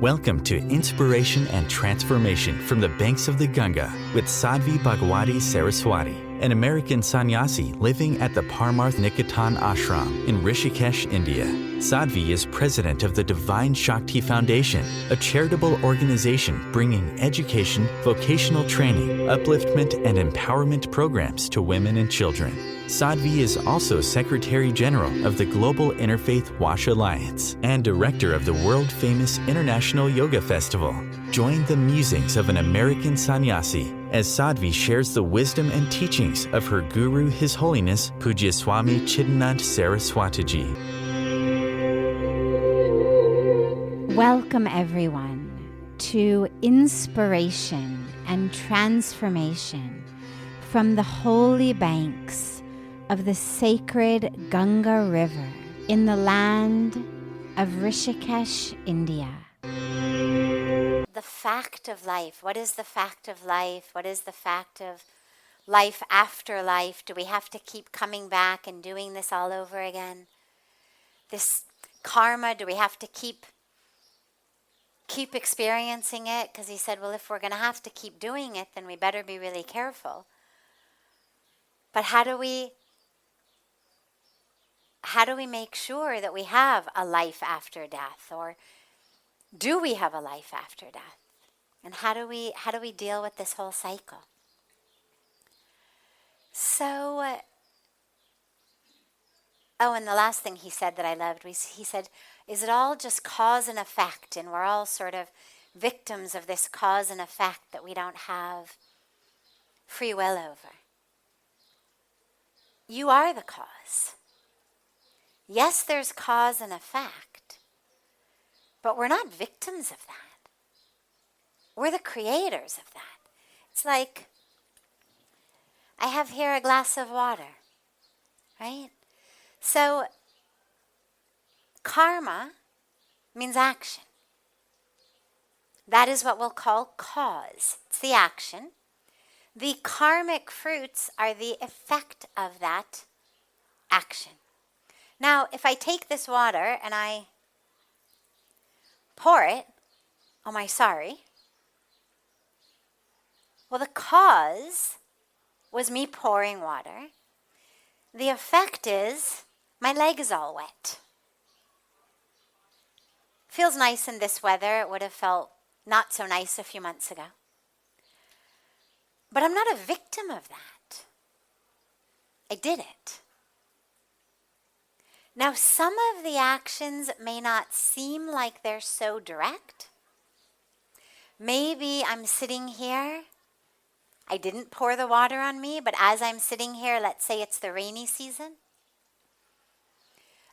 Welcome to Inspiration and Transformation from the Banks of the Ganga with Sadhvi Bhagawati Saraswati, an American sannyasi living at the Parmarth Niketan Ashram in Rishikesh, India. Sadhvi is president of the Divine Shakti Foundation, a charitable organization bringing education, vocational training, upliftment, and empowerment programs to women and children. Sadhvi is also Secretary General of the Global Interfaith Wash Alliance and Director of the world-famous International Yoga Festival. Join the musings of an American sannyasi as Sadhvi shares the wisdom and teachings of her guru, His Holiness Pujya Swami Chidanand Saraswatiji. Welcome everyone to Inspiration and Transformation from the holy banks of the sacred Ganga River in the land of Rishikesh, India. The fact of life. What is the fact of life? What is the fact of life after life? Do we have to keep coming back and doing this all over again? This karma, do we have to keep experiencing it? Because he said, well, if we're going to have to keep doing it, then we better be really careful. But how do we make sure that we have a life after death? Or do we have a life after death? And how do we deal with this whole cycle? So, and the last thing he said that I loved was, he said, is it all just cause and effect? And we're all sort of victims of this cause and effect that we don't have free will over. You are the cause. Yes, there's cause and effect, but we're not victims of that. We're the creators of that. It's like, I have here a glass of water, right? So, karma means action. That is what we'll call cause. It's the action. The karmic fruits are the effect of that action. Now, if I take this water and I pour it, oh my, sorry. Well, the cause was me pouring water. The effect is my leg is all wet. Feels nice in this weather. It would have felt not so nice a few months ago. But I'm not a victim of that. I did it. Now, some of the actions may not seem like they're so direct. Maybe I'm sitting here. I didn't pour the water on me, but as I'm sitting here, let's say it's the rainy season,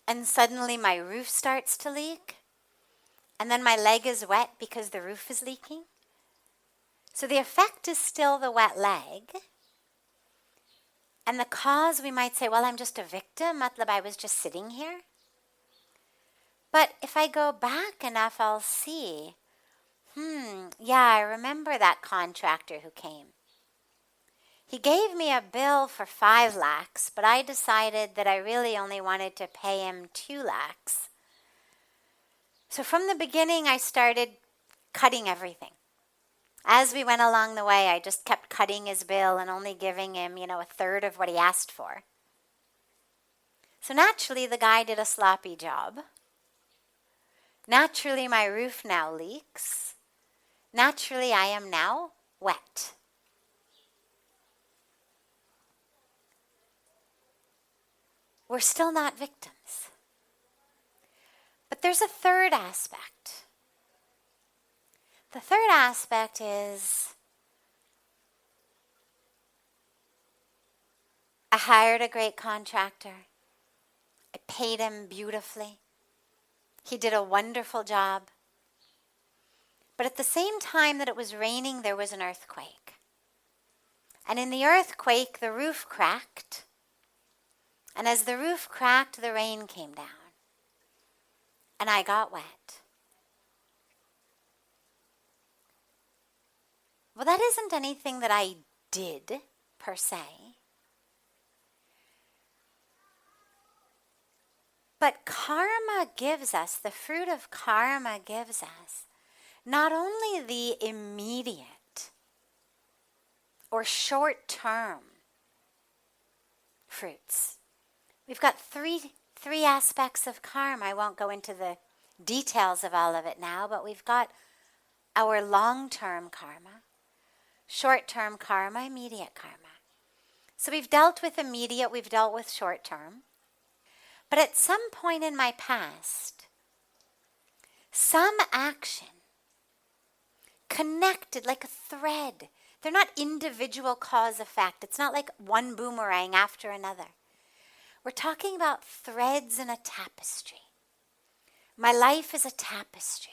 and suddenly my roof starts to leak, and then my leg is wet because the roof is leaking. So the effect is still the wet leg. And the cause, we might say, well, I'm just a victim. Matlab, I was just sitting here. But if I go back enough, I'll see, yeah, I remember that contractor who came. He gave me a bill for 5 lakhs, but I decided that I really only wanted to pay him 2 lakhs. So from the beginning, I started cutting everything. As we went along the way, I just kept cutting his bill and only giving him, a third of what he asked for. So naturally, the guy did a sloppy job. Naturally, my roof now leaks. Naturally, I am now wet. We're still not victims. But there's a third aspect. The third aspect is I hired a great contractor. I paid him beautifully. He did a wonderful job. But at the same time that it was raining, there was an earthquake. And in the earthquake, the roof cracked. And as the roof cracked, the rain came down. And I got wet. Well, that isn't anything that I did, per se. But karma gives us, the fruit of karma gives us not only the immediate or short-term fruits. We've got three aspects of karma. I won't go into the details of all of it now, but we've got our long-term karma, short-term karma, immediate karma. So we've dealt with immediate, we've dealt with short-term. But at some point in my past, some action connected like a thread. They're not individual cause-effect. It's not like one boomerang after another. We're talking about threads in a tapestry. My life is a tapestry.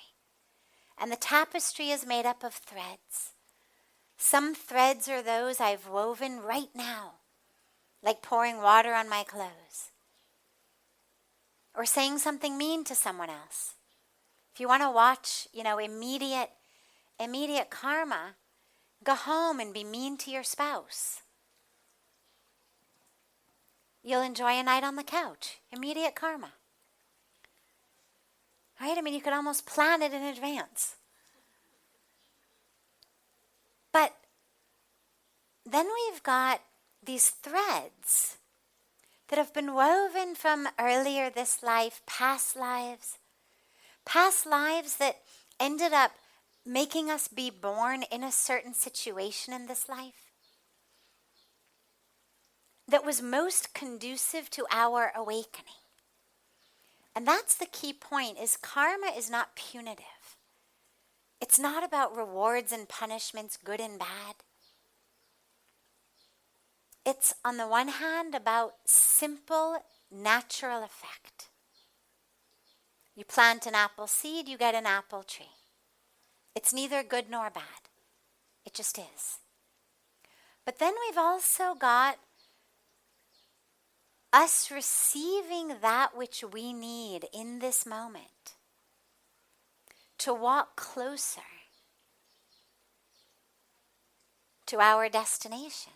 And the tapestry is made up of threads. Some threads are those I've woven right now, like pouring water on my clothes. Or saying something mean to someone else. If you want to watch, immediate karma, go home and be mean to your spouse. You'll enjoy a night on the couch. Immediate karma. Right? You could almost plan it in advance. But then we've got these threads that have been woven from earlier this life, past lives that ended up making us be born in a certain situation in this life that was most conducive to our awakening. And that's the key point, is karma is not punitive. It's not about rewards and punishments, good and bad. It's, on the one hand, about simple, natural effect. You plant an apple seed, you get an apple tree. It's neither good nor bad. It just is. But then we've also got us receiving that which we need in this moment to walk closer to our destination.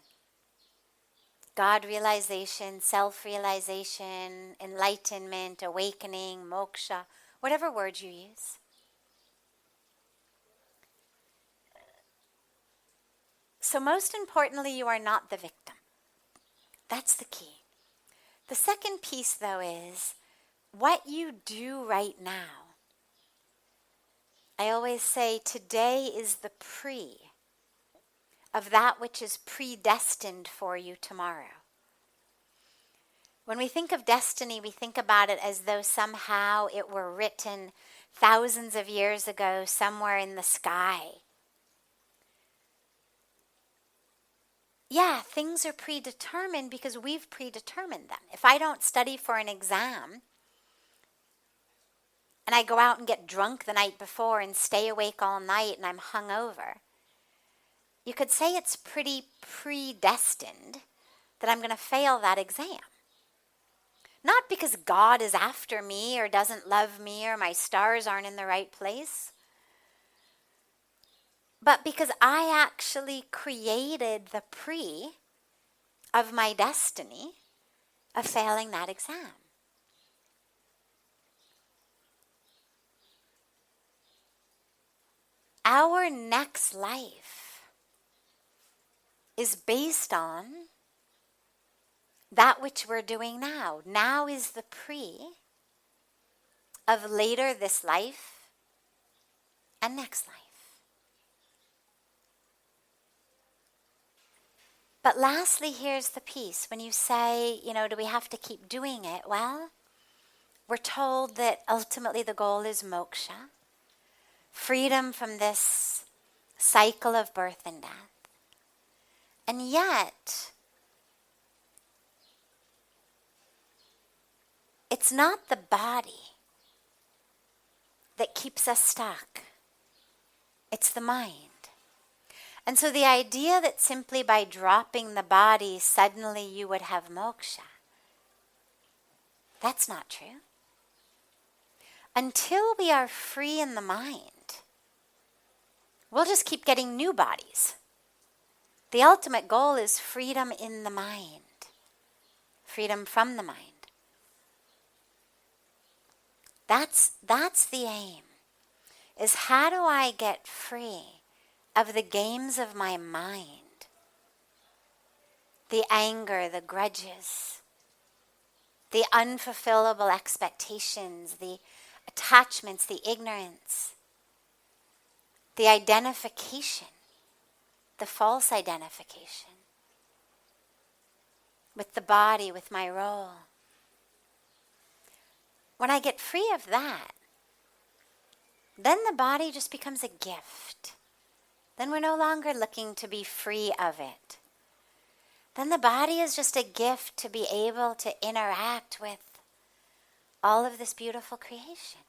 God realization, self-realization, enlightenment, awakening, moksha, whatever word you use. So most importantly, you are not the victim. That's the key. The second piece, though, is what you do right now. I always say today is the pre of that which is predestined for you tomorrow. When we think of destiny, we think about it as though somehow it were written thousands of years ago somewhere in the sky. Yeah, things are predetermined because we've predetermined them. If I don't study for an exam, and I go out and get drunk the night before and stay awake all night and I'm hungover, you could say it's pretty predestined that I'm going to fail that exam. Not because God is after me or doesn't love me or my stars aren't in the right place, but because I actually created the pre of my destiny of failing that exam. Our next life is based on that which we're doing now. Now is the pre of later this life and next life. But lastly, here's the piece. When you say, do we have to keep doing it? Well, we're told that ultimately the goal is moksha, freedom from this cycle of birth and death. And yet, it's not the body that keeps us stuck. It's the mind. And so the idea that simply by dropping the body, suddenly you would have moksha, that's not true. Until we are free in the mind, we'll just keep getting new bodies. The ultimate goal is freedom in the mind, freedom from the mind. That's the aim. is how do I get free of the games of my mind, the anger, the grudges, the unfulfillable expectations, the attachments, the ignorance, the identification, the false identification with the body, with my role. When I get free of that, then the body just becomes a gift. Then we're no longer looking to be free of it. Then the body is just a gift to be able to interact with all of this beautiful creation.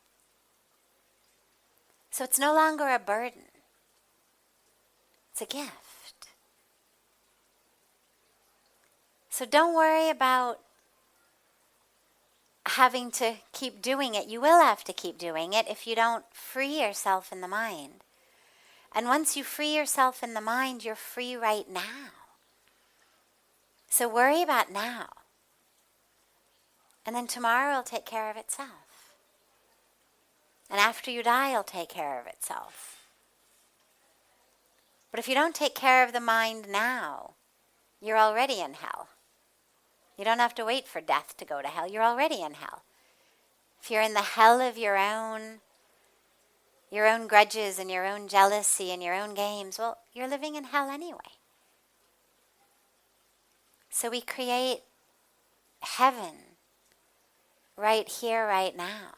So it's no longer a burden. It's a gift. So don't worry about having to keep doing it. You will have to keep doing it if you don't free yourself in the mind. And once you free yourself in the mind, you're free right now. So worry about now. And then tomorrow will take care of itself. And after you die, it'll take care of itself. But if you don't take care of the mind now, you're already in hell. You don't have to wait for death to go to hell. You're already in hell. If you're in the hell of your own grudges and your own jealousy and your own games, well, you're living in hell anyway. So we create heaven right here, right now.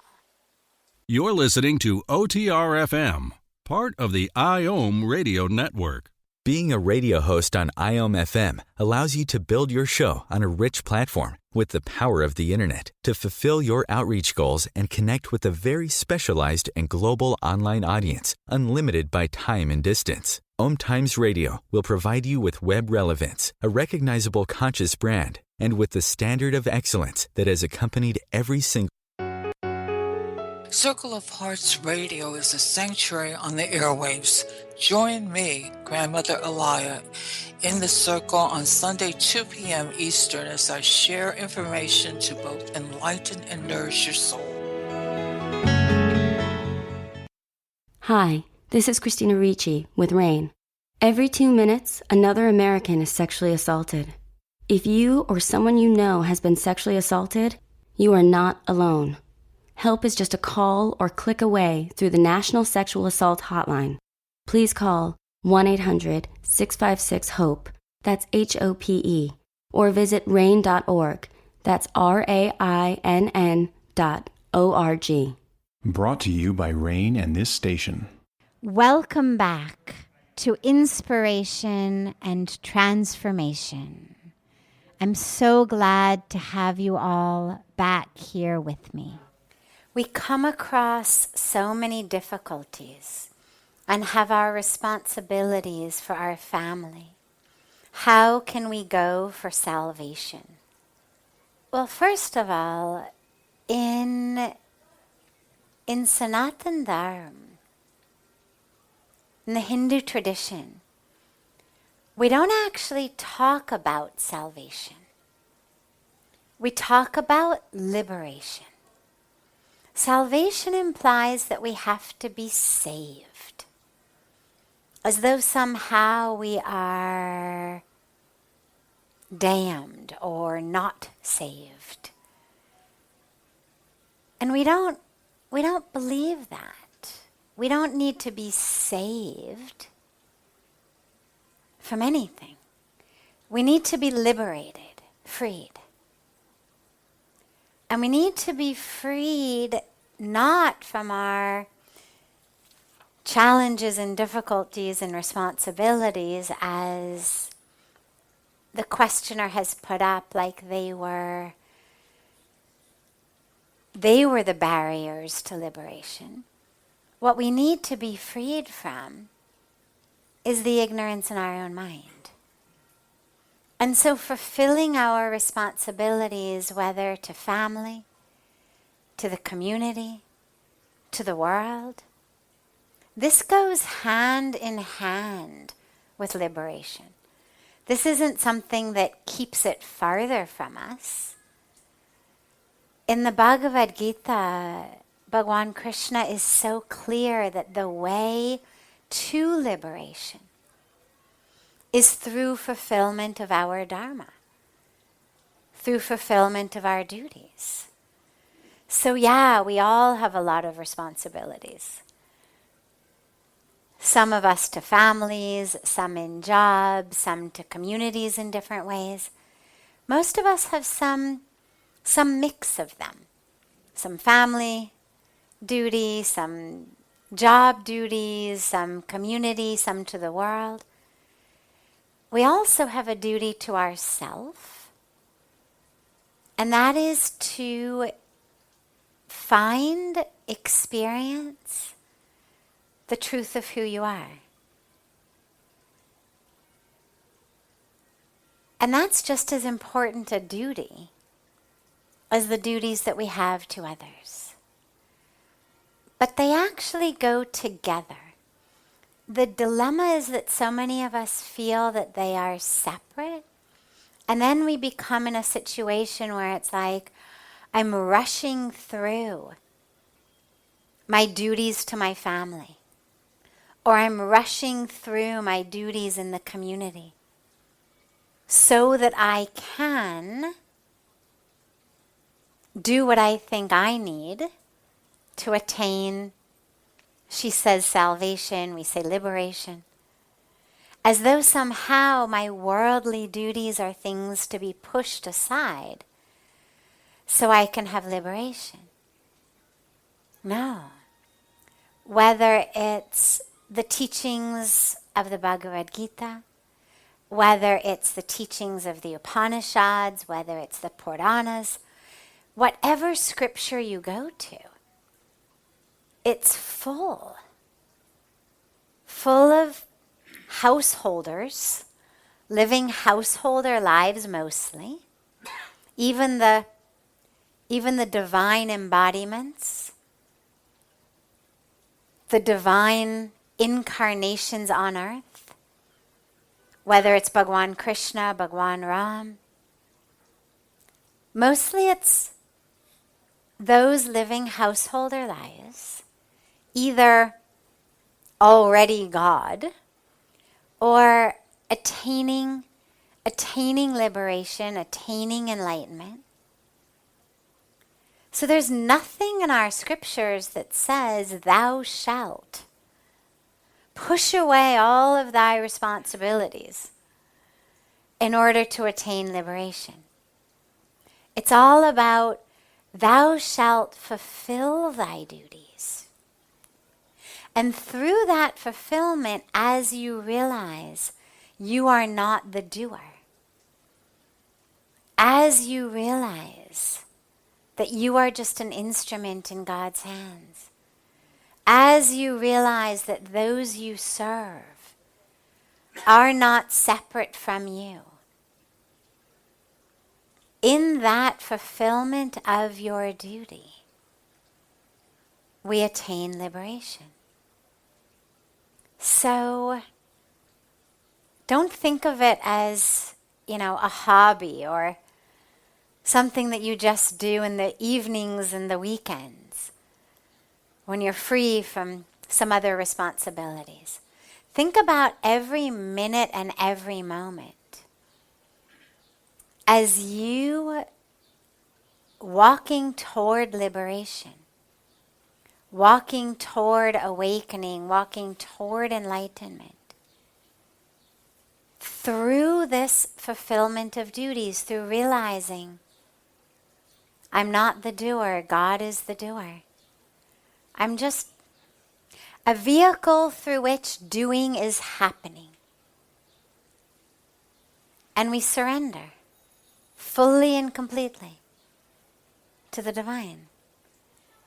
You're listening to OTR-FM, part of the IOM radio network. Being a radio host on IOM FM allows you to build your show on a rich platform with the power of the internet to fulfill your outreach goals and connect with a very specialized and global online audience, unlimited by time and distance. OMTimes Radio will provide you with web relevance, a recognizable conscious brand, and with the standard of excellence that has accompanied every single Circle of Hearts Radio is a sanctuary on the airwaves. Join me, Grandmother Alaya, in the circle on Sunday, 2 p.m. Eastern as I share information to both enlighten and nourish your soul. Hi, this is Christina Ricci with RAIN. Every 2 minutes, another American is sexually assaulted. If you or someone you know has been sexually assaulted, you are not alone. Help is just a call or click away through the National Sexual Assault Hotline. Please call 1-800-656-HOPE, that's HOPE, or visit RAIN.org, that's RAINN.org. Brought to you by RAIN and this station. Welcome back to Inspiration and Transformation. I'm so glad to have you all back here with me. We come across so many difficulties and have our responsibilities for our family. How can we go for salvation? Well, first of all, in Sanatan Dharma, in the Hindu tradition, we don't actually talk about salvation. We talk about liberation. Salvation implies that we have to be saved, as though somehow we are damned or not saved. And we don't believe that. We don't need to be saved from anything. We need to be liberated, freed. And we need to be freed not from our challenges and difficulties and responsibilities as the questioner has put up, like they were the barriers to liberation. What we need to be freed from is the ignorance in our own mind. And so fulfilling our responsibilities, whether to family, to the community, to the world, this goes hand in hand with liberation. This isn't something that keeps it farther from us. In the Bhagavad Gita, Bhagwan Krishna is so clear that the way to liberation is through fulfillment of our dharma, through fulfillment of our duties. So yeah, we all have a lot of responsibilities. Some of us to families, some in jobs, some to communities in different ways. Most of us have some mix of them. Some family duty, some job duties, some community, some to the world. We also have a duty to ourself, and that is to find, experience the truth of who you are. And that's just as important a duty as the duties that we have to others. But they actually go together. The dilemma is that so many of us feel that they are separate, and then we become in a situation where it's like, I'm rushing through my duties to my family, or I'm rushing through my duties in the community so that I can do what I think I need to attain, she says salvation, we say liberation, as though somehow my worldly duties are things to be pushed aside so I can have liberation. No. Whether it's the teachings of the Bhagavad Gita, whether it's the teachings of the Upanishads, whether it's the Puranas, whatever scripture you go to, it's full of householders, living householder lives mostly, even the divine embodiments, the divine incarnations on earth, whether it's Bhagwan Krishna, Bhagwan Ram. Mostly it's those living householder lives, either already God or attaining liberation, attaining enlightenment. So there's nothing in our scriptures that says, thou shalt push away all of thy responsibilities in order to attain liberation. It's all about, thou shalt fulfill thy duties. And through that fulfillment, as you realize you are not the doer, as you realize that you are just an instrument in God's hands, as you realize that those you serve are not separate from you, in that fulfillment of your duty, we attain liberation. So don't think of it as, a hobby or something that you just do in the evenings and the weekends when you're free from some other responsibilities. Think about every minute and every moment as you walking toward liberation, walking toward awakening, walking toward enlightenment. Through this fulfillment of duties, through realizing I'm not the doer, God is the doer. I'm just a vehicle through which doing is happening. And we surrender fully and completely to the divine.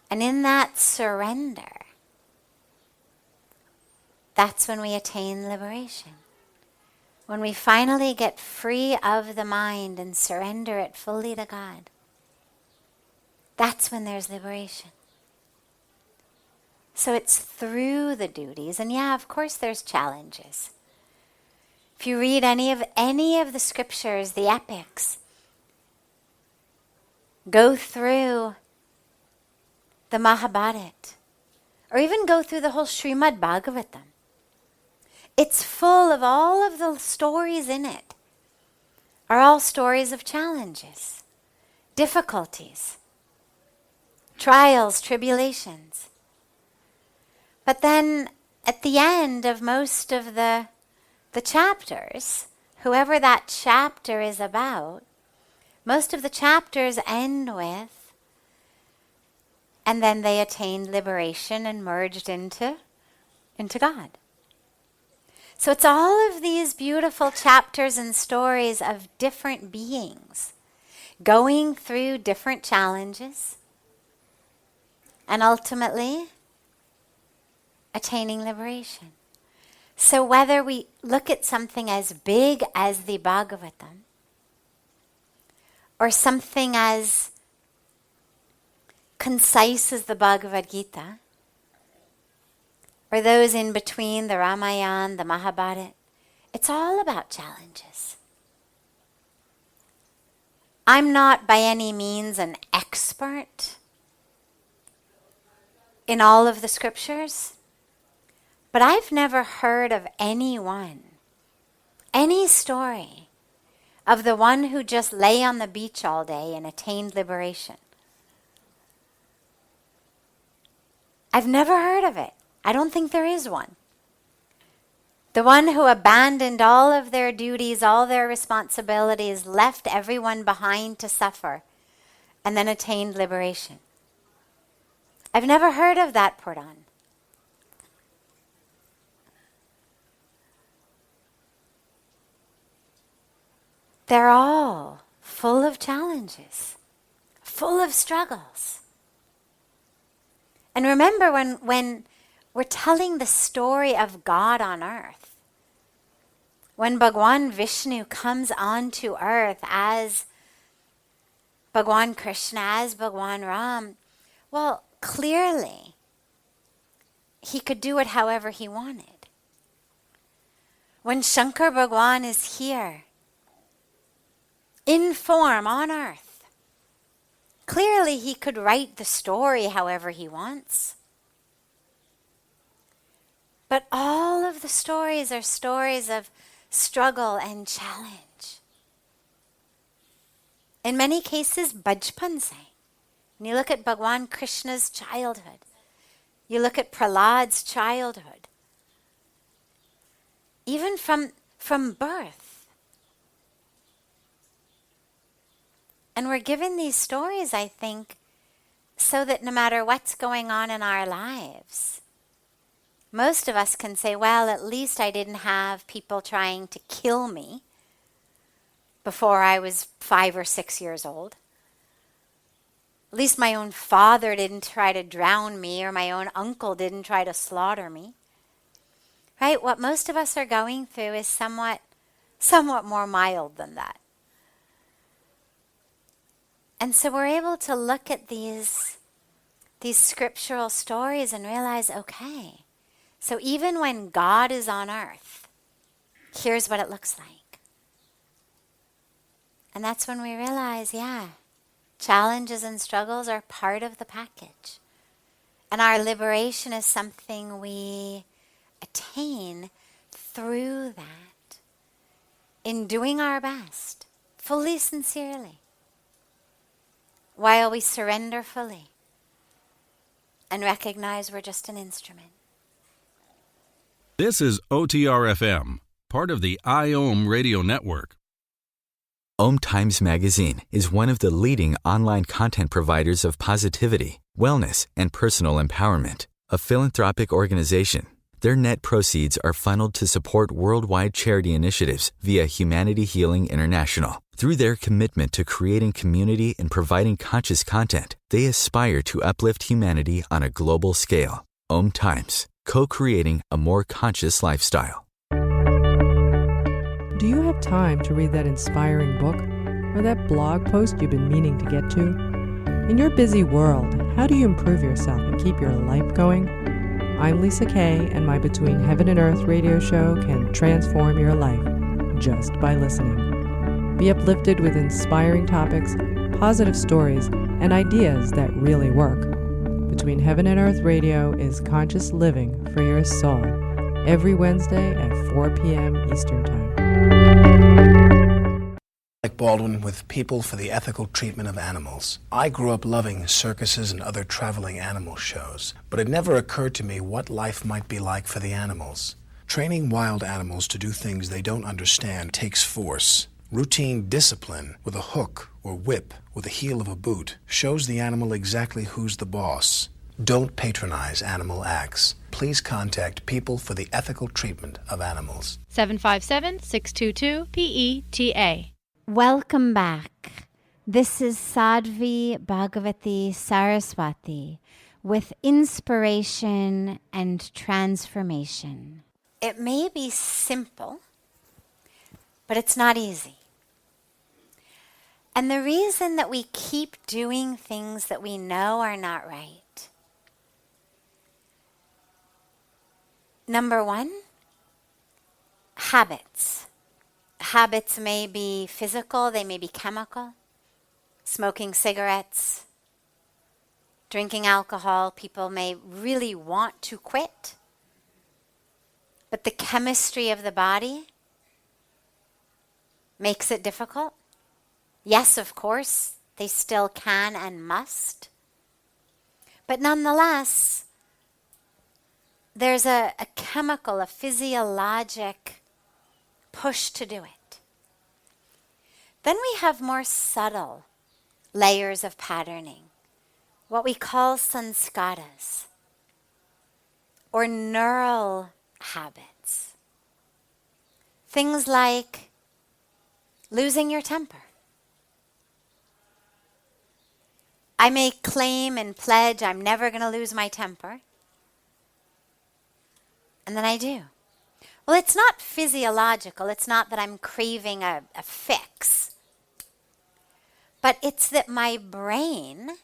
And in that surrender, that's when we attain liberation. When we finally get free of the mind and surrender it fully to God, that's when there's liberation. So it's through the duties, and yeah, of course there's challenges. If you read any of the scriptures, the epics, go through the Mahabharata, or even go through the whole Srimad Bhagavatam. It's full of all of the stories in it are all stories of challenges, difficulties, trials, tribulations. But then at the end of most of the chapters, whoever that chapter is about, most of the chapters end with, and then they attained liberation and merged into God. So it's all of these beautiful chapters and stories of different beings going through different challenges and ultimately attaining liberation. So whether we look at something as big as the Bhagavatam or something as concise as the Bhagavad Gita, or those in between, the Ramayana, the Mahabharata, it's all about challenges. I'm not by any means an expert in all of the scriptures, but I've never heard of anyone, any story of the one who just lay on the beach all day and attained liberation. I've never heard of it. I don't think there is one. The one who abandoned all of their duties, all their responsibilities, left everyone behind to suffer, and then attained liberation. I've never heard of that Puran. They're all full of challenges, full of struggles. And remember, when we're telling the story of God on earth, when Bhagwan Vishnu comes onto earth as Bhagwan Krishna, as Bhagwan Ram, well, clearly, he could do it however he wanted. When Shankar Bhagwan is here, in form on earth, clearly he could write the story however he wants. But all of the stories are stories of struggle and challenge. In many cases, bajpan se. When you look at Bhagwan Krishna's childhood, you look at Prahlad's childhood, even from birth. And we're given these stories, I think, so that no matter what's going on in our lives, most of us can say, well, at least I didn't have people trying to kill me before I was 5 or 6 years old. At least my own father didn't try to drown me, or my own uncle didn't try to slaughter me. Right? What most of us are going through is somewhat more mild than that. And so we're able to look at these scriptural stories and realize, okay, so even when God is on earth, here's what it looks like. And that's when we realize, yeah, challenges and struggles are part of the package. And our liberation is something we attain through that, in doing our best, fully, sincerely, while we surrender fully and recognize we're just an instrument. This is OTR-FM, part of the IOM radio network. OMTimes Magazine is one of the leading online content providers of positivity, wellness, and personal empowerment. A philanthropic organization, their net proceeds are funneled to support worldwide charity initiatives via Humanity Healing International. Through their commitment to creating community and providing conscious content, they aspire to uplift humanity on a global scale. OMTimes, co-creating a more conscious lifestyle. Do you have time to read that inspiring book or that blog post you've been meaning to get to? In your busy world, how do you improve yourself and keep your life going? I'm Lisa Kay, and my Between Heaven and Earth radio show can transform your life just by listening. Be uplifted with inspiring topics, positive stories, and ideas that really work. Between Heaven and Earth Radio is conscious living for your soul, every Wednesday at 4 p.m. Eastern Time. Baldwin with People for the Ethical Treatment of Animals. I grew up loving circuses and other traveling animal shows, but it never occurred to me what life might be like for the animals. Training wild animals to do things they don't understand takes force. Routine discipline with a hook or whip with the heel of a boot shows the animal exactly who's the boss. Don't patronize animal acts. Please contact People for the Ethical Treatment of Animals. 757-622-PETA. Welcome back. This is Sadhvi Bhagawati Saraswati with inspiration and transformation. It may be simple, but it's not easy. And the reason that we keep doing things that we know are not right. Number one, habits. Habits may be physical, they may be chemical. Smoking cigarettes, drinking alcohol, people may really want to quit. But the chemistry of the body makes it difficult. Yes, of course, they still can and must. But nonetheless, there's a chemical, a physiologic push to do it. Then we have more subtle layers of patterning, what we call sanskaras, or neural habits. Things like losing your temper. I may claim and pledge I'm never going to lose my temper, and then I do. Well, it's not physiological. It's not that I'm craving a fix. But it's that my brain,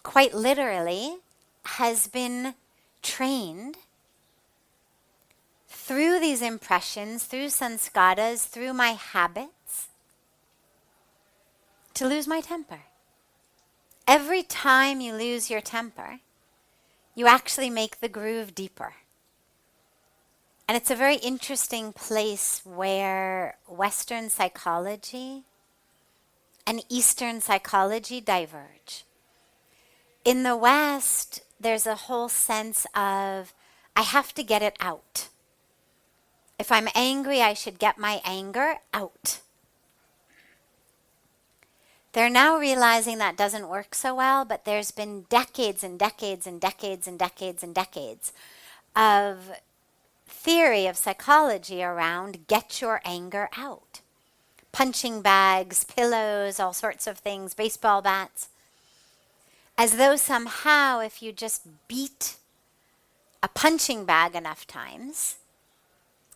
quite literally, has been trained through these impressions, through sanskaras, through my habits, to lose my temper. Every time you lose your temper, you actually make the groove deeper. And it's a very interesting place where Western psychology and Eastern psychology diverge. In the West, there's a whole sense of, I have to get it out. If I'm angry, I should get my anger out. They're now realizing that doesn't work so well, but there's been decades and decades and decades and decades and decades of theory of psychology around get your anger out. Punching bags, pillows, all sorts of things, baseball bats. As though somehow if you just beat a punching bag enough times,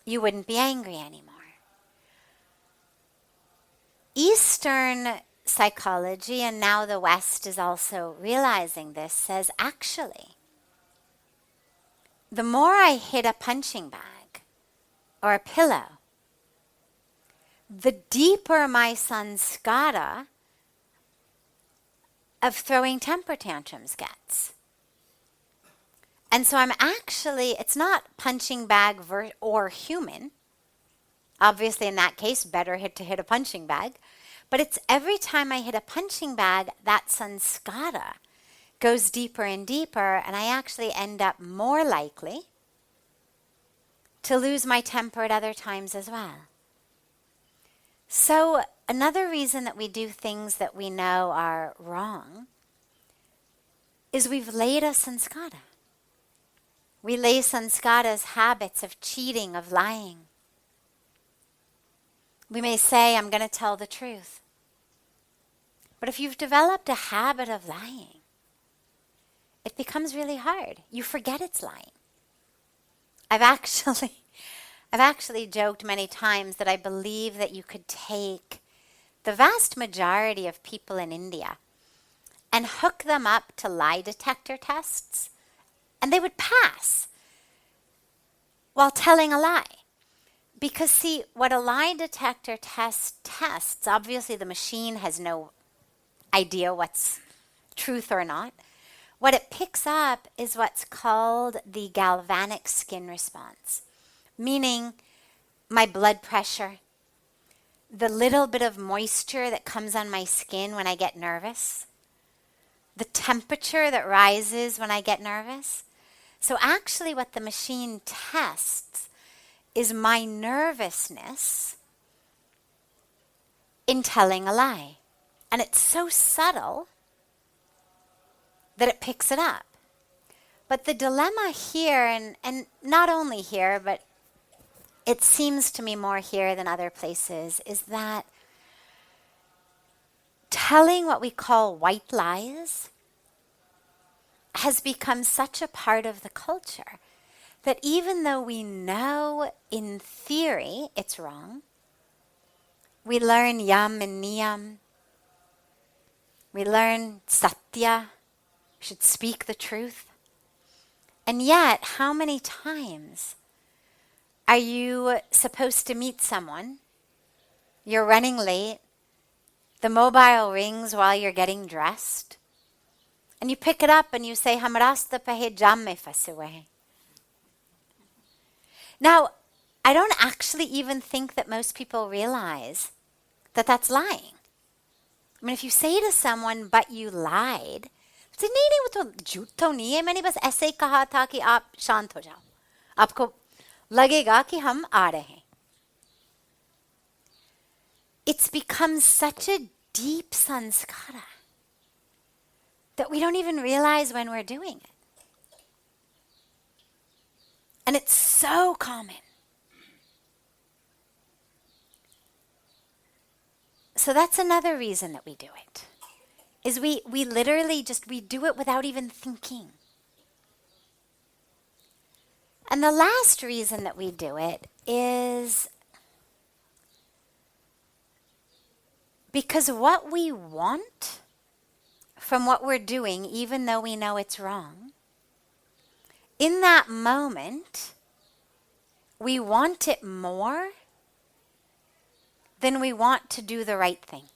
you wouldn't be angry anymore. Eastern psychology, and now the West is also realizing this, says actually, the more I hit a punching bag or a pillow, the deeper my sanskara of throwing temper tantrums gets. And so I'm actually, it's not punching bag or human. Obviously in that case, better to hit a punching bag. But it's every time I hit a punching bag, that sanskara goes deeper and deeper, and I actually end up more likely to lose my temper at other times as well. So another reason that we do things that we know are wrong is we've laid a sanskara. We lay sanskaras, habits of cheating, of lying. We may say, I'm going to tell the truth. But if you've developed a habit of lying, it becomes really hard. You forget it's lying. I've actually joked many times that I believe that you could take the vast majority of people in India and hook them up to lie detector tests, and they would pass while telling a lie. Because see, what a lie detector test tests, obviously the machine has no idea what's truth or not. what it picks up is what's called the galvanic skin response, meaning my blood pressure, the little bit of moisture that comes on my skin when I get nervous, the temperature that rises when I get nervous. So actually what the machine tests is my nervousness in telling a lie. And it's so subtle that it picks it up. But the dilemma here, and not only here, but it seems to me more here than other places, is that telling what we call white lies has become such a part of the culture that even though we know in theory it's wrong, we learn yam and niyam, we learn satya, we should speak the truth. And yet, how many times are you supposed to meet someone, you're running late, the mobile rings while you're getting dressed, and you pick it up and you say, "Hum rasta pe jam mein fase hue hain." Now, I don't actually even think that most people realize that that's lying. I mean, if you say to someone, "But you lied," say, "नहीं नहीं, वो तो झूठ तो नहीं है, मैंने बस ऐसे ही कहा था कि आप शांत हो जाओ, आपको लगेगा कि हम आ रहे हैं." It's become such a deep sanskara that we don't even realize when we're doing it. And it's so common. So that's another reason that we do it, is we literally just, we do it without even thinking. And the last reason that we do it is because what we want from what we're doing, even though we know it's wrong, in that moment, we want it more than we want to do the right thing.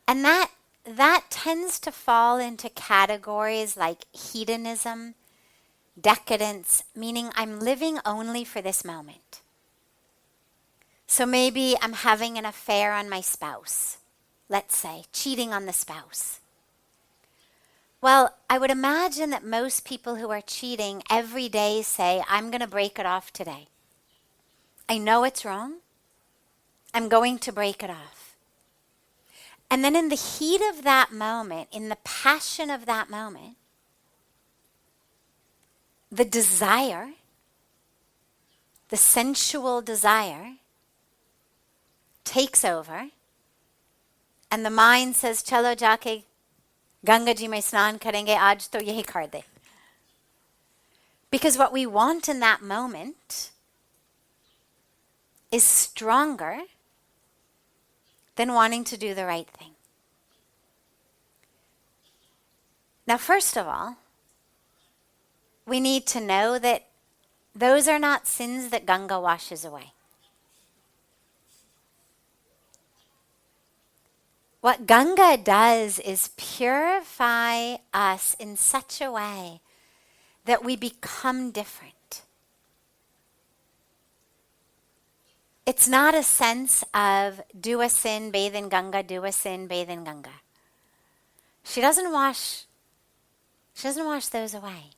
And that tends to fall into categories like hedonism, decadence, meaning I'm living only for this moment. So maybe I'm having an affair on my spouse, let's say, cheating on the spouse. Well, I would imagine that most people who are cheating every day say, "I'm going to break it off today. I know it's wrong. I'm going to break it off." And then in the heat of that moment, in the passion of that moment, the desire, the sensual desire, takes over, and the mind says, "Chalo jaake Ganga ji mein snan karenge, aaj to yahi kar de." Because what we want in that moment is stronger than wanting to do the right thing. Now, first of all, we need to know that those are not sins that Ganga washes away. What Ganga does is purify us in such a way that we become different. It's not a sense of do a sin, bathe in Ganga, do a sin, bathe in Ganga. She doesn't wash those away.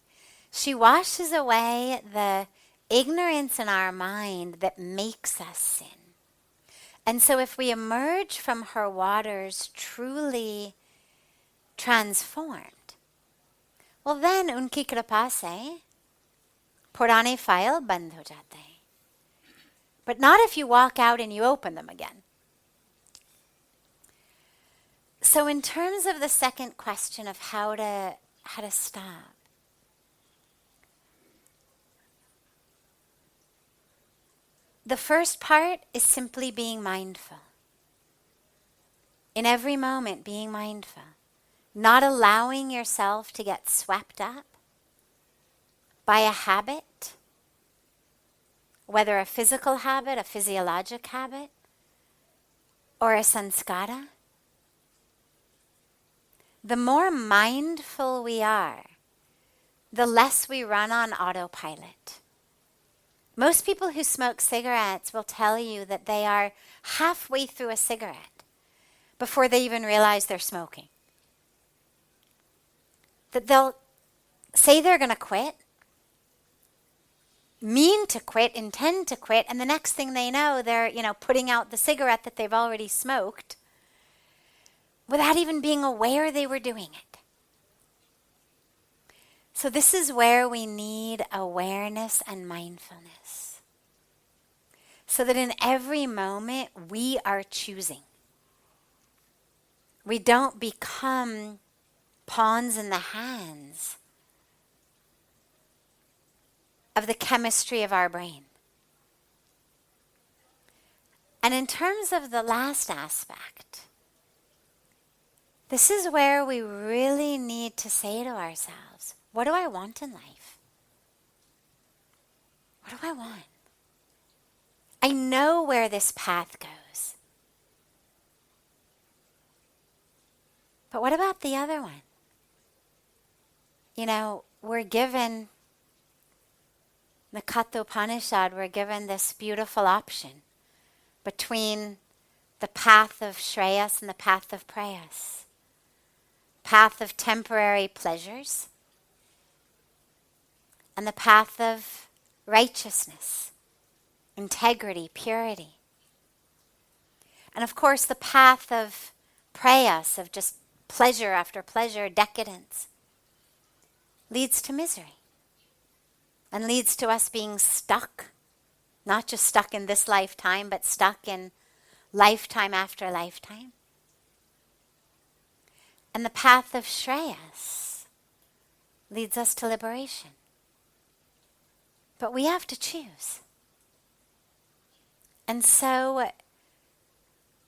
She washes away the ignorance in our mind that makes us sin. And so if we emerge from her waters truly transformed, well then unki kripa se purane file band ho jate hain. But not if you walk out and you open them again. So in terms of the second question of how to stop, the first part is simply being mindful. In every moment, being mindful. Not allowing yourself to get swept up by a habit, whether a physical habit, a physiologic habit, or a sanskara. the more mindful we are, the less we run on autopilot. Most people who smoke cigarettes will tell you that they are halfway through a cigarette before they even realize they're smoking. That they'll say they're going to quit, mean to quit, intend to quit, and the next thing they know, they're, putting out the cigarette that they've already smoked without even being aware they were doing it. So this is where we need awareness and mindfulness. So that in every moment we are choosing. We don't become pawns in the hands of the chemistry of our brain. And in terms of the last aspect, this is where we really need to say to ourselves, what do I want in life? What do I want? I know where this path goes. But what about the other one? We're given, the Katha Upanishad, we're given this beautiful option between the path of Shreyas and the path of Preyas. Path of temporary pleasures and the path of righteousness, integrity, purity. And of course the path of Preyas, of just pleasure after pleasure, decadence, leads to misery and leads to us being stuck, not just stuck in this lifetime, but stuck in lifetime after lifetime. And the path of Shreyas leads us to liberation. But we have to choose. And so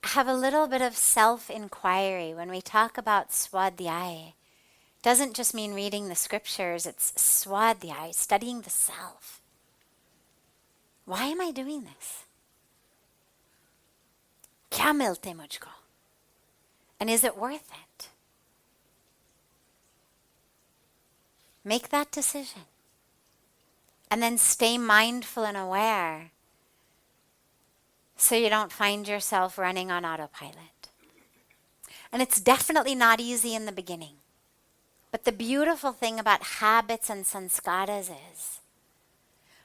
have a little bit of self-inquiry when we talk about swadhyaya. It doesn't just mean reading the scriptures, it's swadhyaya, studying the self. Why am I doing this? Kya milte mujhko? And is it worth it? Make that decision. And then stay mindful and aware so you don't find yourself running on autopilot. And it's definitely not easy in the beginning. But the beautiful thing about habits and sanskaras is,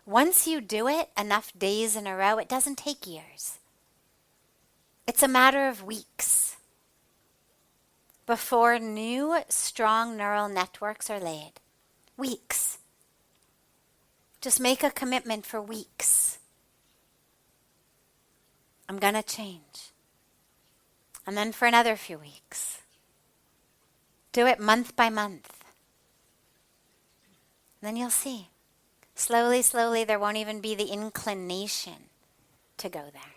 once you do it enough days in a row, it doesn't take years. It's a matter of weeks before new, strong neural networks are laid. Weeks. Just make a commitment for weeks. I'm going to change. And then for another few weeks. Do it month by month. And then you'll see. Slowly, slowly, there won't even be the inclination to go there.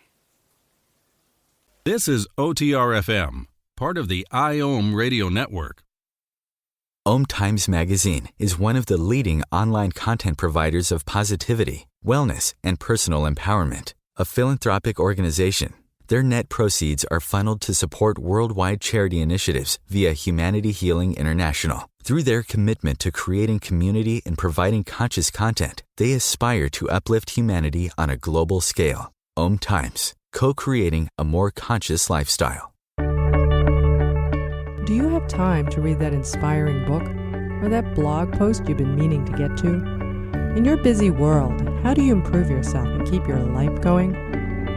This is OTR-FM, part of the IOM radio network. OMTimes magazine is one of the leading online content providers of positivity, wellness, and personal empowerment. A philanthropic organization, their net proceeds are funneled to support worldwide charity initiatives via Humanity Healing International. Through their commitment to creating community and providing conscious content, they aspire to uplift humanity on a global scale. OMTimes, co-creating a more conscious lifestyle. Do you have time to read that inspiring book or that blog post you've been meaning to get to? In your busy world, how do you improve yourself and keep your life going?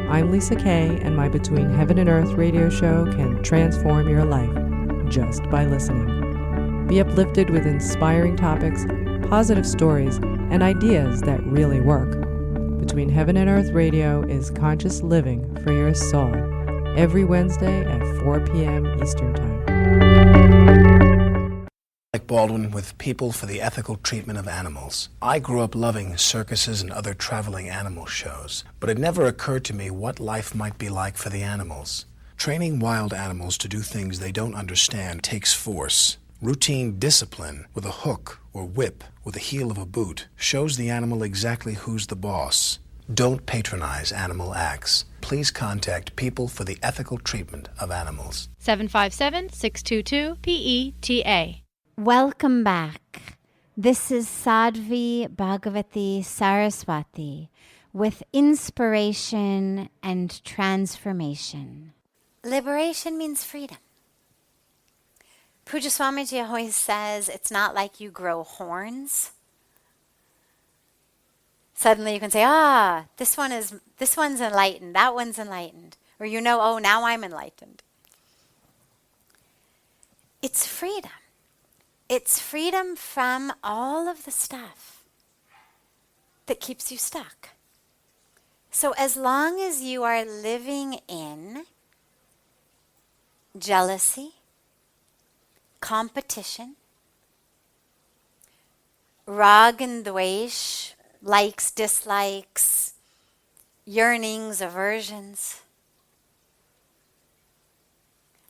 I'm Lisa Kay, and my Between Heaven and Earth radio show can transform your life just by listening. Be uplifted with inspiring topics, positive stories, and ideas that really work. Between Heaven and Earth radio is conscious living for your soul, every Wednesday at 4 p.m. Eastern Time. Like Baldwin with People for the Ethical Treatment of Animals. I grew up loving circuses and other traveling animal shows, but it never occurred to me what life might be like for the animals. Training wild animals to do things they don't understand takes force. Routine discipline with a hook or whip with the heel of a boot shows the animal exactly who's the boss. Don't patronize animal acts. Please contact People for the Ethical Treatment of Animals. 757-622-PETA. Welcome back. This is Sadhvi Bhagawati Saraswati with inspiration and transformation. Liberation means freedom. Pujya Swamiji always says it's not like you grow horns. Suddenly you can say, this one's enlightened, that one's enlightened. Or oh, now I'm enlightened. It's freedom. It's freedom from all of the stuff that keeps you stuck. So as long as you are living in jealousy, competition, rag and dvesh, likes, dislikes, yearnings, aversions.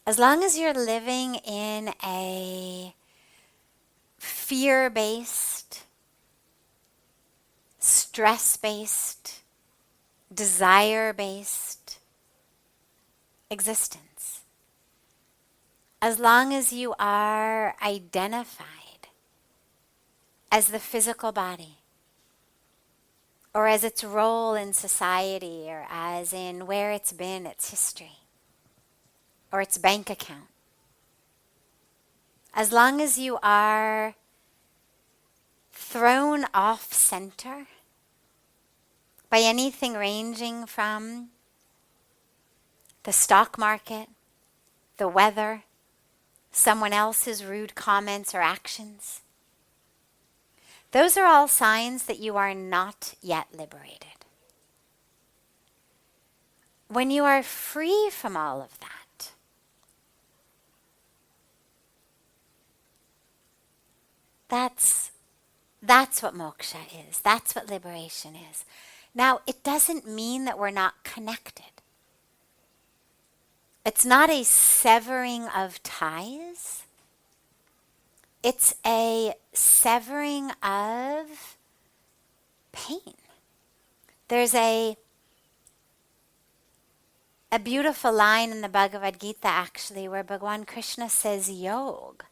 As long as you're living in a fear-based, stress-based, desire-based existence, as long as you are identified as the physical body, or as its role in society, or as in where it's been, its history, or its bank account, as long as you are thrown off center by anything ranging from the stock market, the weather, someone else's rude comments or actions, those are all signs that you are not yet liberated. When you are free from all of that, that's what moksha is. That's what liberation is. Now, it doesn't mean that we're not connected. It's not a severing of ties. It's a severing of pain. There's a beautiful line in the Bhagavad Gita, actually, where Bhagavan Krishna says yoga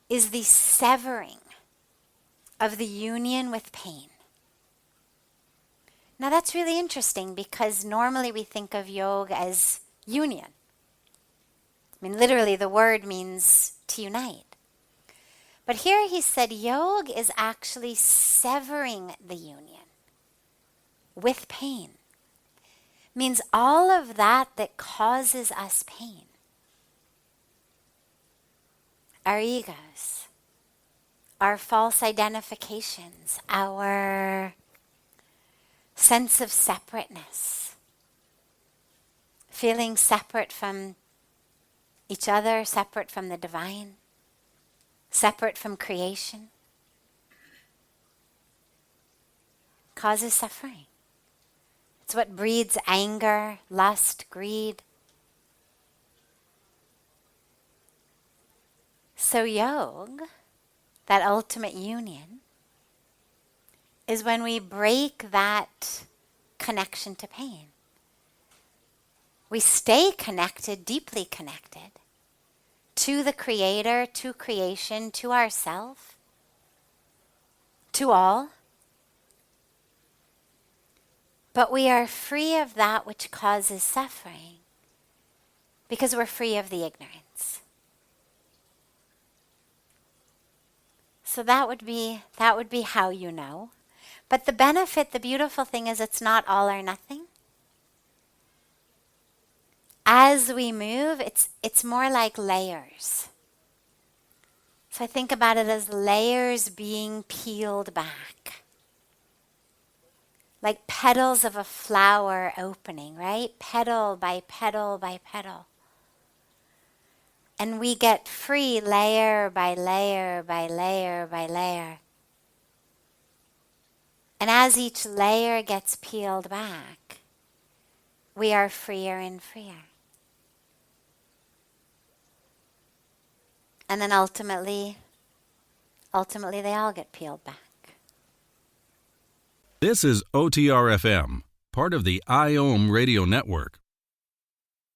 is the severing of the union with pain. Now that's really interesting, because normally we think of yoga as union. I mean, literally the word means to unite. But here he said yoga is actually severing the union with pain. Means all of that causes us pain. Our egos, our false identifications, our sense of separateness, feeling separate from each other, separate from the divine, separate from creation, causes suffering. It's what breeds anger, lust, greed. So yoga, that ultimate union, is when we break that connection to pain. We stay connected, deeply connected, to the Creator, to creation, to ourself, to all. But we are free of that which causes suffering because we're free of the ignorance. So that would be how you know. But the benefit, the beautiful thing is it's not all or nothing. As we move, it's more like layers. So I think about it as layers being peeled back. Like petals of a flower opening, right? Petal by petal by petal. And we get free layer by layer by layer by layer. And as each layer gets peeled back, we are freer and freer. And then ultimately they all get peeled back. This is OTRFM, part of the IOM radio network.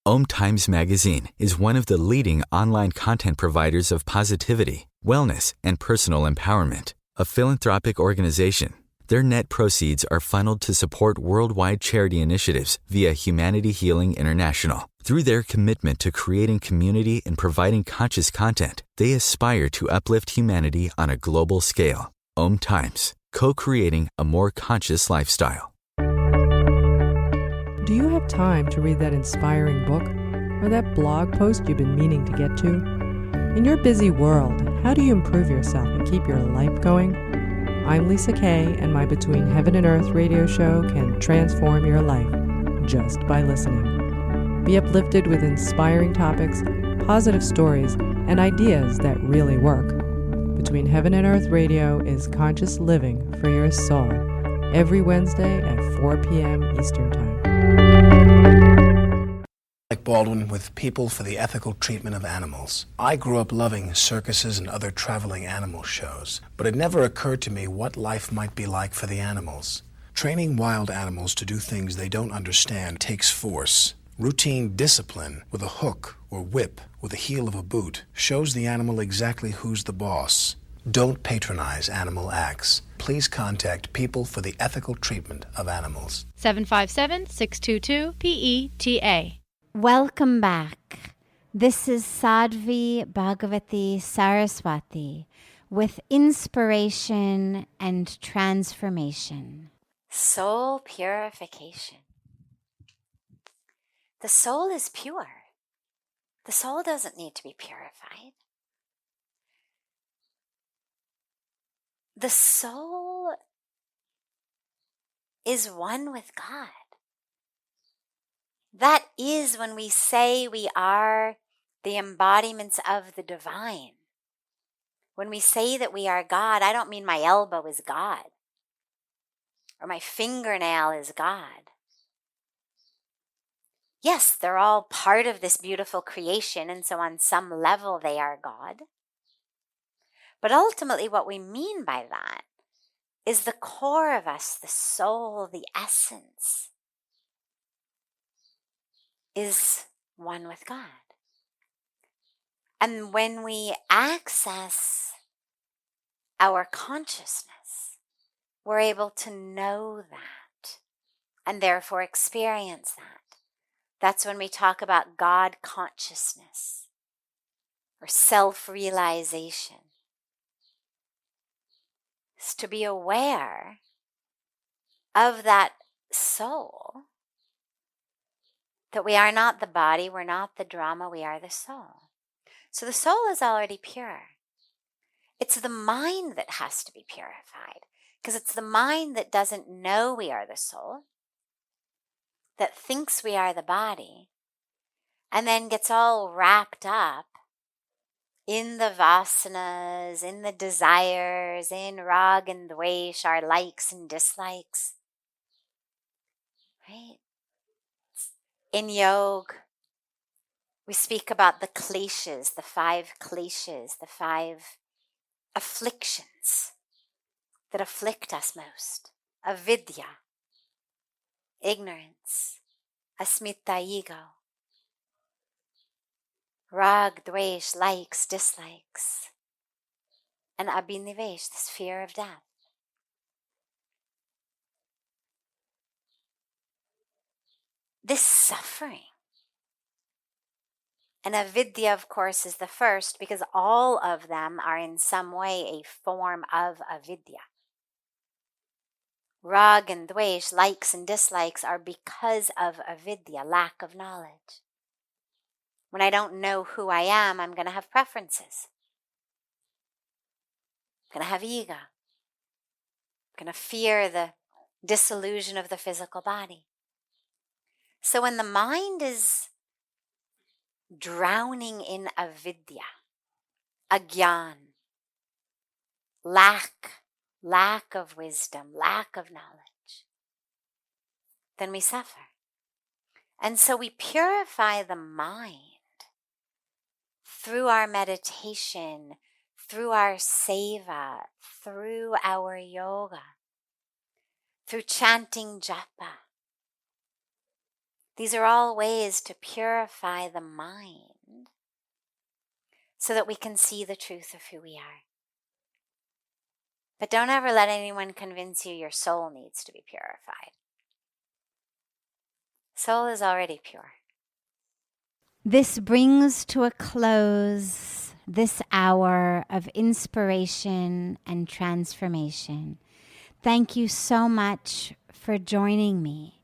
OMTimes magazine is one of the leading online content providers of positivity, wellness, and personal empowerment. A philanthropic organization, their net proceeds are funneled to support worldwide charity initiatives via Humanity Healing International. Through their commitment to creating community and providing conscious content, they aspire to uplift humanity on a global scale. OMTimes, co-creating a more conscious lifestyle. Do you have time to read that inspiring book or that blog post you've been meaning to get to? In your busy world, how do you improve yourself and keep your life going? I'm Lisa Kay, and my Between Heaven and Earth radio show can transform your life just by listening. Be uplifted with inspiring topics, positive stories, and ideas that really work. Between Heaven and Earth radio is conscious living for your soul, every Wednesday at 4 p.m. Eastern Time. Like Baldwin with People for the Ethical Treatment of Animals. I grew up loving circuses and other traveling animal shows, but it never occurred to me what life might be like for the animals. Training wild animals to do things they don't understand takes force. Routine discipline with a hook or whip with the heel of a boot shows the animal exactly who's the boss. Don't patronize animal acts. Please contact People for the Ethical Treatment of Animals. 757-622-PETA. Welcome back. This is Sadhvi Bhagawati Saraswati with inspiration and transformation. Soul purification. The soul is pure. The soul doesn't need to be purified. The soul is one with God. That is when we say we are the embodiments of the divine. When we say that we are God, I don't mean my elbow is God or my fingernail is God. Yes, they're all part of this beautiful creation, and so on some level they are God. But ultimately what we mean by that is the core of us, the soul, the essence, is one with God. And when we access our consciousness, we're able to know that and therefore experience that. That's when we talk about God consciousness or self-realization. It's to be aware of that soul, that we are not the body, we're not the drama, we are the soul. So the soul is already pure. It's the mind that has to be purified, because it's the mind that doesn't know we are the soul, that thinks we are the body, and then gets all wrapped up in the vasanas, in the desires, in rag and dvesh, our likes and dislikes. Right? In yoga, we speak about the kleshas, the 5 kleshas, the 5 afflictions that afflict us most. Avidya, ignorance, asmita, ego, rag, dvesh, likes, dislikes, and abhinivesh, this fear of death. This suffering. And avidya, of course, is the first because all of them are in some way a form of avidya. Rag and dvesh, likes and dislikes, are because of avidya, lack of knowledge. When I don't know who I am, I'm going to have preferences. I'm going to have ego. I'm going to fear the dissolution of the physical body. So when the mind is drowning in avidya, agyan, lack of wisdom, lack of knowledge, then we suffer. And so we purify the mind through our meditation, through our seva, through our yoga, through chanting japa. These are all ways to purify the mind so that we can see the truth of who we are. But don't ever let anyone convince you your soul needs to be purified. Soul is already pure. This brings to a close this hour of inspiration and transformation. Thank you so much for joining me.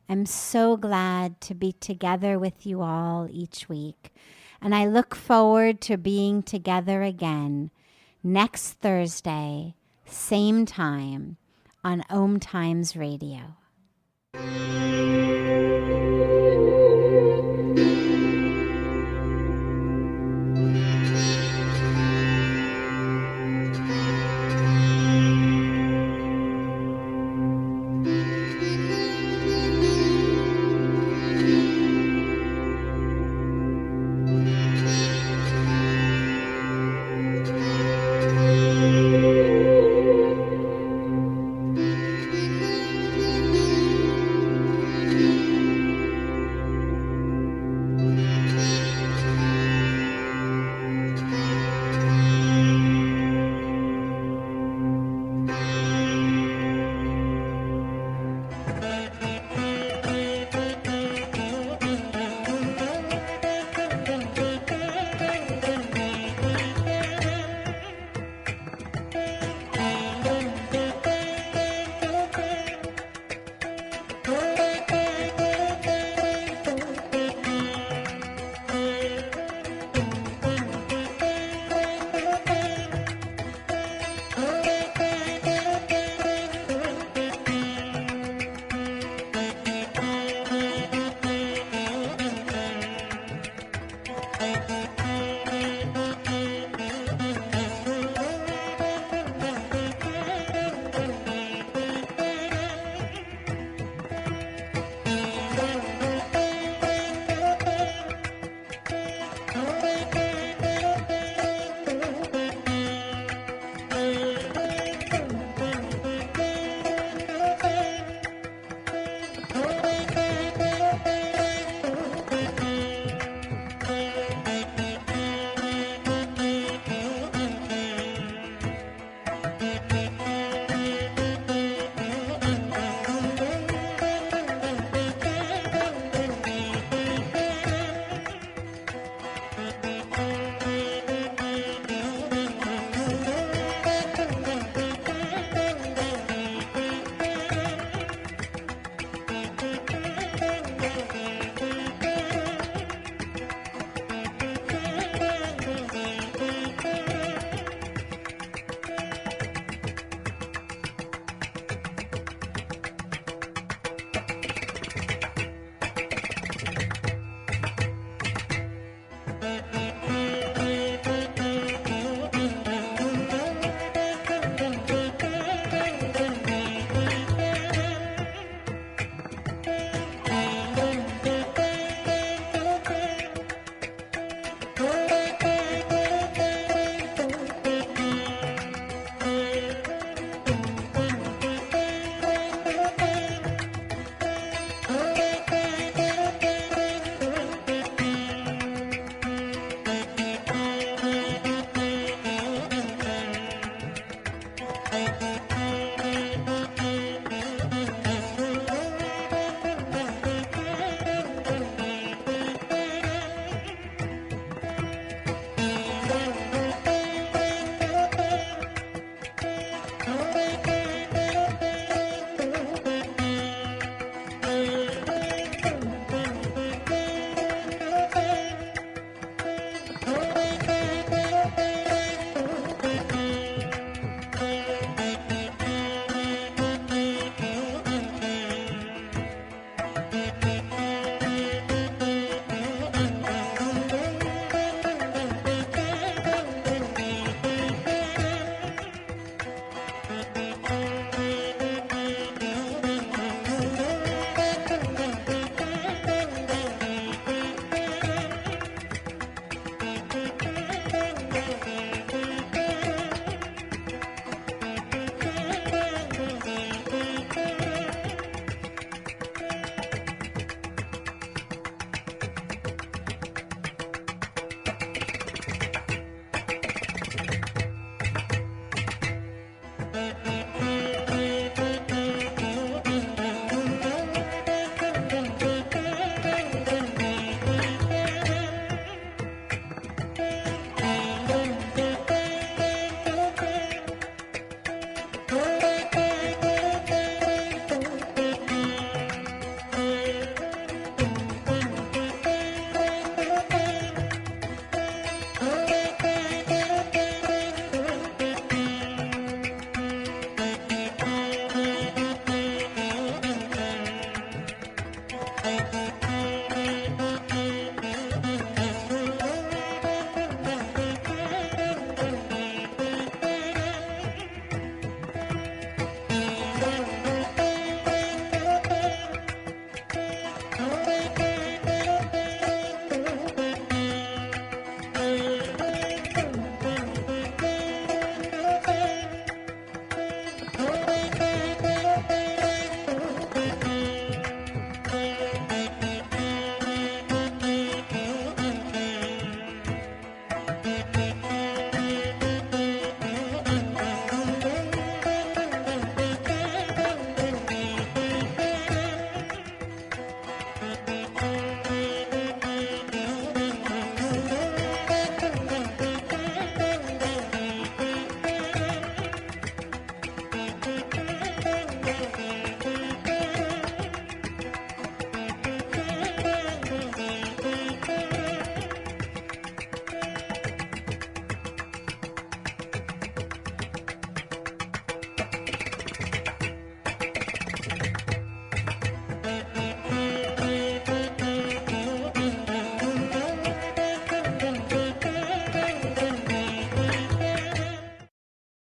I'm so glad to be together with you all each week, and I look forward to being together again next Thursday, same time, on OMTimes Radio.